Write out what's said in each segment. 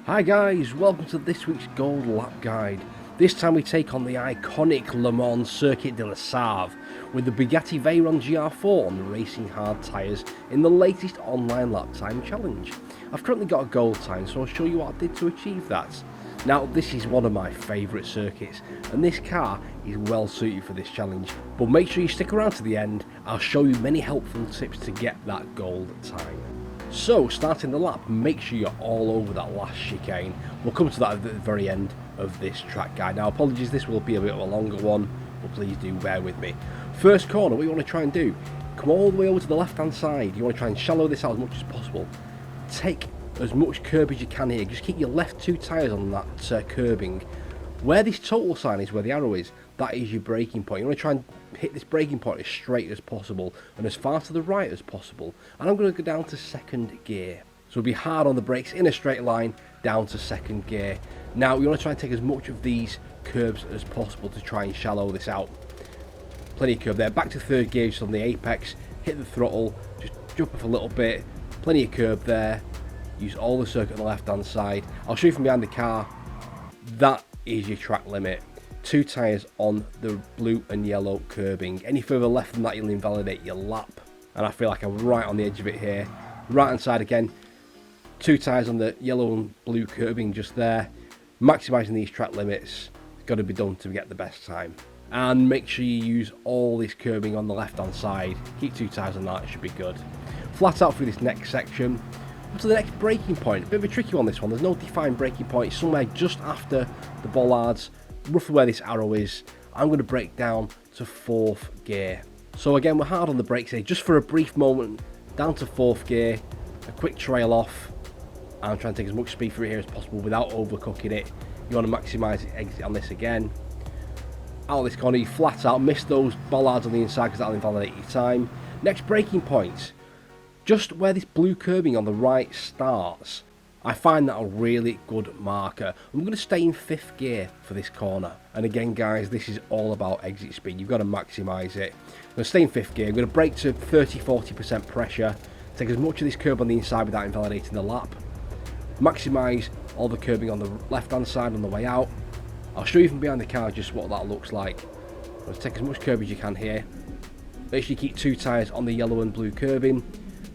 Hi guys, welcome to this week's Gold Lap Guide. This time we take on the iconic Le Mans Circuit de la Sarthe with the Bugatti Veyron GR4 on the Racing Hard Tyres in the latest online lap time challenge. I've currently got a gold time, so I'll show you what I did to achieve that. Now this is one of my favourite circuits and this car is well suited for this challenge, but make sure you stick around to the end. I'll show you many helpful tips to get that gold time. So, starting the lap, make sure you're all over that last chicane. We'll come to that at the very end of this track guide. Now, apologies, this will be a bit of a longer one, but please do bear with me. First corner, what you want to try and do, come all the way over to the left-hand side. You want to try and shallow this out as much as possible. Take as much curb as you can here. Just keep your left two tyres on that curbing. Where this total sign is, where the arrow is, that is your braking point. You want to try and hit this braking point as straight as possible and as far to the right as possible. And I'm going to go down to second gear. So it'll be hard on the brakes in a straight line down to second gear. Now you want to try and take as much of these curbs as possible to try and shallow this out. Plenty of curb there. Back to third gear just on the apex. Hit the throttle. Just jump off a little bit. Plenty of curb there. Use all the circuit on the left hand side. I'll show you from behind the car. That is your track limit. Two tyres on the blue and yellow curbing. Any further left than that, you'll invalidate your lap. And I feel like I'm right on the edge of it here. Right hand side again. Two tyres on the yellow and blue curbing just there. Maximising these track limits. It's got to be done to get the best time. And make sure you use all this curbing on the left hand side. Keep two tyres on that, it should be good. Flat out through this next section. Up to the next braking point. A bit of a tricky one, this one. There's no defined braking point. Somewhere just after the bollards, roughly where this arrow is. I'm going to brake down to fourth gear. So again, we're hard on the brakes here, just for a brief moment, down to fourth gear, a quick trail off. I'm trying to take as much speed through here as possible without overcooking it. You want to maximise the exit on this again. Out of this corner, you flat out, miss those bollards on the inside because that'll invalidate your time. Next braking point, just where this blue curbing on the right starts. I find that a really good marker. I'm going to stay in fifth gear for this corner. And again guys, this is all about exit speed. You've got to maximise it. I'm going to stay in fifth gear. I'm going to brake to 30-40% pressure. Take as much of this curb on the inside without invalidating the lap. Maximise all the curbing on the left hand side on the way out. I'll show you from behind the car just what that looks like. I'm going to take as much curb as you can here. Make sure you keep two tyres on the yellow and blue curbing.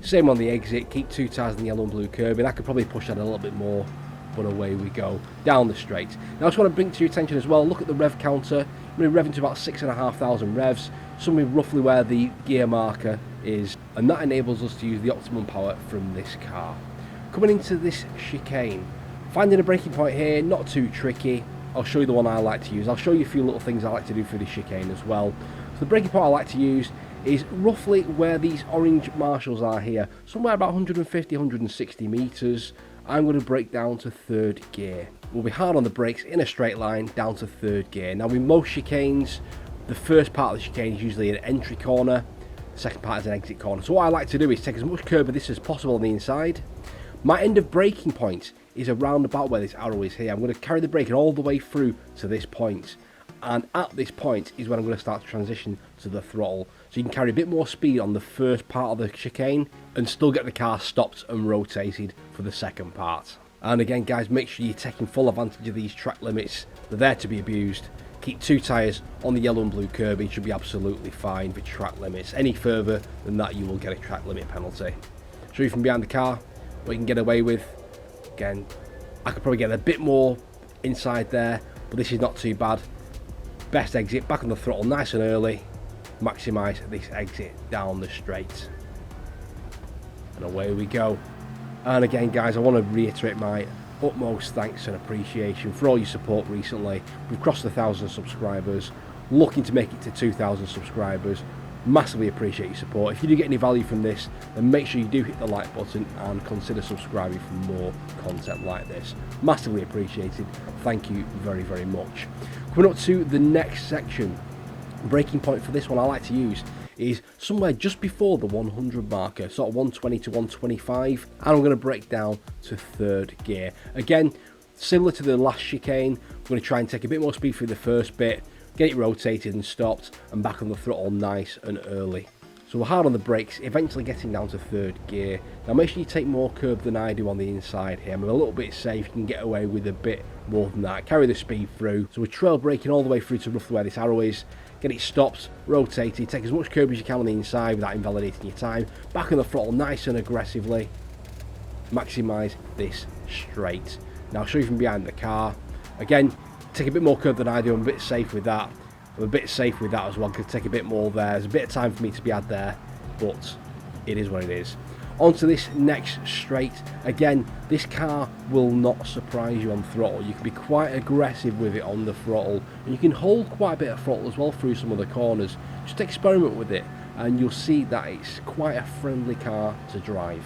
Same on the exit, keep two tyres on the yellow and blue curbing. I could probably push that a little bit more, but away we go, down the straight. Now I just want to bring to your attention as well, look at the rev counter. I'm revving to about 6,500 revs, somewhere roughly where the gear marker is, and that enables us to use the optimum power from this car. Coming into this chicane, finding a braking point here, not too tricky. I'll show you the one I like to use. I'll show you a few little things I like to do for this chicane as well. So the braking point I like to use is roughly where these orange marshals are here, somewhere about 150-160 metres. I'm going to brake down to third gear. We'll be hard on the brakes in a straight line down to third gear. Now with most chicanes, the first part of the chicane is usually an entry corner, the second part is an exit corner. So what I like to do is take as much curb of this as possible on the inside. My end of braking point is around about where this arrow is here. I'm going to carry the braking all the way through to this point. And at this point is when I'm going to start to transition to the throttle. So you can carry a bit more speed on the first part of the chicane and still get the car stopped and rotated for the second part. And again guys, make sure you're taking full advantage of these track limits. They're there to be abused. Keep two tyres on the yellow and blue curbing, should be absolutely fine for track limits. Any further than that you will get a track limit penalty. Show you from behind the car what you can get away with. Again, I could probably get a bit more inside there, but this is not too bad. Best exit, back on the throttle nice and early. Maximise this exit down the straight. And away we go. And again guys, I want to reiterate my utmost thanks and appreciation for all your support recently. We've crossed 1,000 subscribers, looking to make it to 2,000 subscribers. Massively appreciate your support. If you do get any value from this, then make sure you do hit the like button and consider subscribing for more content like this. Massively appreciated. Thank you very, very much. Coming up to the next section, braking point for this one I like to use is somewhere just before the 100 marker, sort of 120 to 125, and I'm going to brake down to third gear. Again, similar to the last chicane, I'm going to try and take a bit more speed through the first bit, get it rotated and stopped, and back on the throttle nice and early. So we're hard on the brakes, eventually getting down to third gear. Now make sure you take more curb than I do on the inside here. I'm a little bit safe, you can get away with a bit more than that. Carry the speed through. So we're trail braking all the way through to roughly where this arrow is. Get it stopped, rotated, take as much curb as you can on the inside without invalidating your time. Back on the throttle nice and aggressively. Maximise this straight. Now I'll show you from behind the car. Again, take a bit more curb than I do, I'm a bit safe with that. I'm a bit safe with that as well, could take a bit more there. There's a bit of time for me to be had there, but it is what it is. Onto this next straight. Again, this car will not surprise you on throttle. You can be quite aggressive with it on the throttle, and you can hold quite a bit of throttle as well through some of the corners. Just experiment with it, and you'll see that it's quite a friendly car to drive.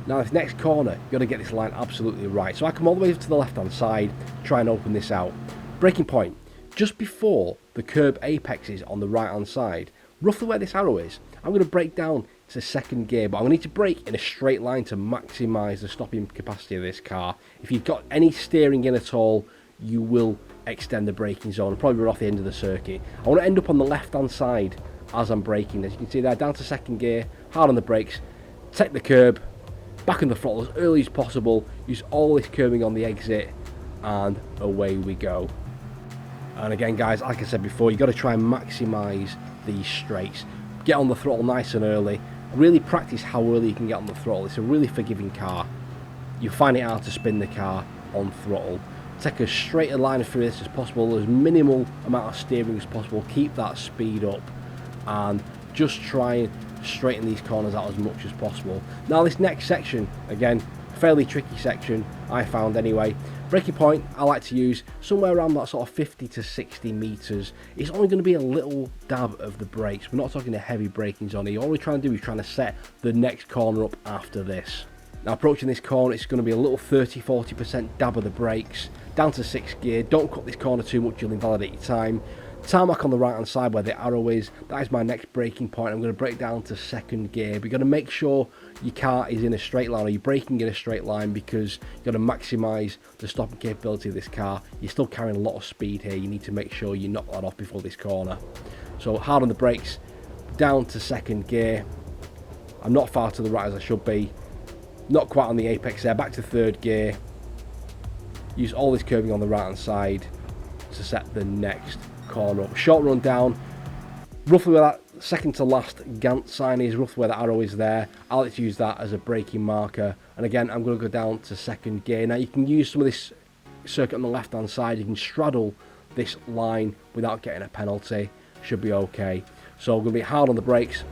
Now this next corner, you've got to get this line absolutely right. So I come all the way to the left hand side, try and open this out. Braking point, just before the curb apexes on the right hand side, roughly where this arrow is, I'm going to brake down to second gear, but I'm going to need to brake in a straight line to maximise the stopping capacity of this car. If you've got any steering in at all, you will extend the braking zone, probably off the end of the circuit. I want to end up on the left hand side as I'm braking. As you can see there, down to second gear, hard on the brakes, take the curb, back on the throttle as early as possible, use all this curbing on the exit, and away we go. And again guys, like I said before, you've got to try and maximise these straights. Get on the throttle nice and early. Really practice how early you can get on the throttle. It's a really forgiving car. You'll find it hard to spin the car on throttle. Take as straight a line through this as possible, as minimal amount of steering as possible. Keep that speed up and just try and straighten these corners out as much as possible. Now this next section, again, fairly tricky section I found anyway. Braking point I like to use somewhere around that sort of 50 to 60 meters. It's only going to be a little dab of the brakes. We're not talking a heavy braking zone here. All we're trying to do is trying to set the next corner up after this. Now approaching this corner, it's going to be a little 30-40% dab of the brakes down to 6th gear. Don't cut this corner too much, you'll invalidate your time. Tarmac on the right hand side where the arrow is, that is my next braking point. I'm going to brake down to 2nd gear. But you've got to make sure your car is in a straight line, or you're braking in a straight line, because you've got to maximise the stopping capability of this car. You're still carrying a lot of speed here. You need to make sure you knock that off before this corner. So hard on the brakes, down to 2nd gear. I'm not far to the right as I should be. Not quite on the apex there. Back to 3rd gear. Use all this curbing on the right hand side to set the next corner up. Short run down, roughly where that second to last Gantt sign is, roughly where the arrow is there. I like to use that as a braking marker, and again I'm going to go down to 2nd gear. Now you can use some of this circuit on the left hand side. You can straddle this line without getting a penalty, should be okay. So I'm going to be hard on the brakes,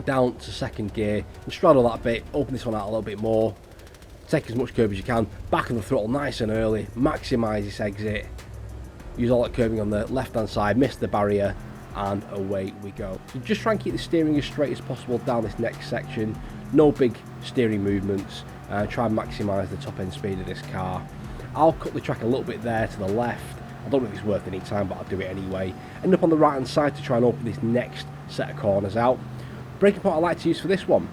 down to 2nd gear, and straddle that bit, open this one out a little bit more, take as much curb as you can, back on the throttle nice and early, maximise this exit. Use all that curbing on the left hand side, miss the barrier, and away we go. So just try and keep the steering as straight as possible down this next section. No big steering movements. Try and maximise the top end speed of this car. I'll cut the track a little bit there to the left. I don't know if it's worth any time, but I'll do it anyway. End up on the right hand side to try and open this next set of corners out. Braking point I like to use for this one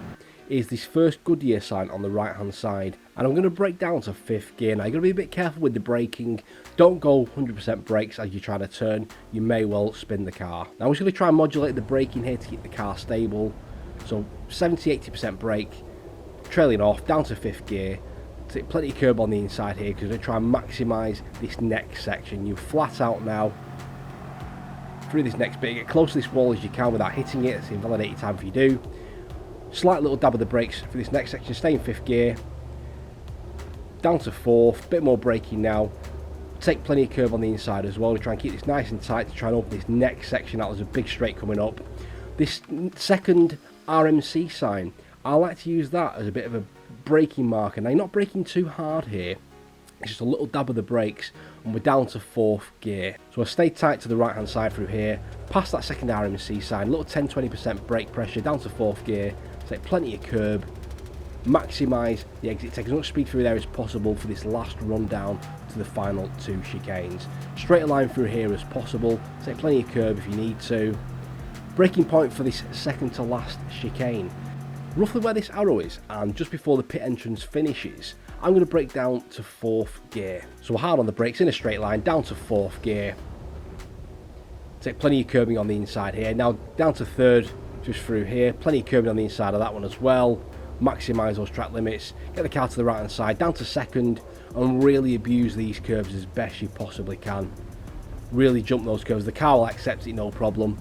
is this first Goodyear sign on the right hand side, and I'm going to brake down to 5th gear. Now you've got to be a bit careful with the braking. Don't go 100% brakes as you try to turn, you may well spin the car. Now I'm just going to try and modulate the braking here to keep the car stable. So 70-80% brake, trailing off, down to 5th gear. Take plenty of curb on the inside here because we're going to try and maximise this next section. You're flat out now through this next bit. Get close to this wall as you can without hitting it. It's invalidate your time if you do. Slight little dab of the brakes for this next section, stay in 5th gear, down to 4th, bit more braking now, take plenty of curb on the inside as well to try and keep this nice and tight to try and open this next section out. There's a big straight coming up. This second RMC sign, I like to use that as a bit of a braking marker. Now you're not braking too hard here, it's just a little dab of the brakes, and we're down to 4th gear. So I stay tight to the right hand side through here, past that second RMC sign, a little 10-20% brake pressure, down to 4th gear. Take plenty of curb, maximise the exit, take as much speed through there as possible for this last run down to the final 2 chicanes. Straight a line through here as possible, take plenty of curb if you need to. Braking point for this second to last chicane, roughly where this arrow is and just before the pit entrance finishes. I'm going to brake down to 4th gear. So we're hard on the brakes in a straight line, down to 4th gear. Take plenty of curbing on the inside here, now down to 3rd. just through here. Plenty of curbing on the inside of that one as well. Maximise those track limits, get the car to the right hand side, down to second, and really abuse these curves as best you possibly can. Really jump those curves, the car will accept it no problem.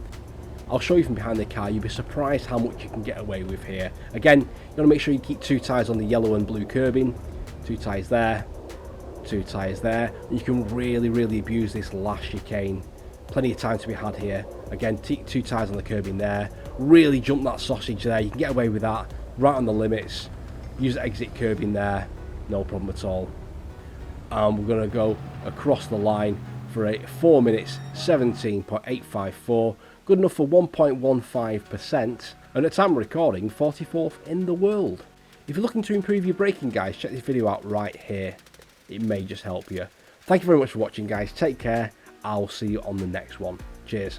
I'll show you from behind the car, you'll be surprised how much you can get away with here. Again, you want to make sure you keep 2 tyres on the yellow and blue curbing, 2 tyres there, 2 tyres there. You can really abuse this last chicane. Plenty of time to be had here. Again, 2 tyres on the curbing there, really jump that sausage there, you can get away with that, right on the limits. Use the exit curbing there, no problem at all. And we're going to go across the line for a 4 minutes 17.854, good enough for 1.15%, and at time of recording 44th in the world. If you're looking to improve your braking, guys, check this video out right here, it may just help you. Thank you very much for watching, guys, take care, I'll see you on the next one. Cheers.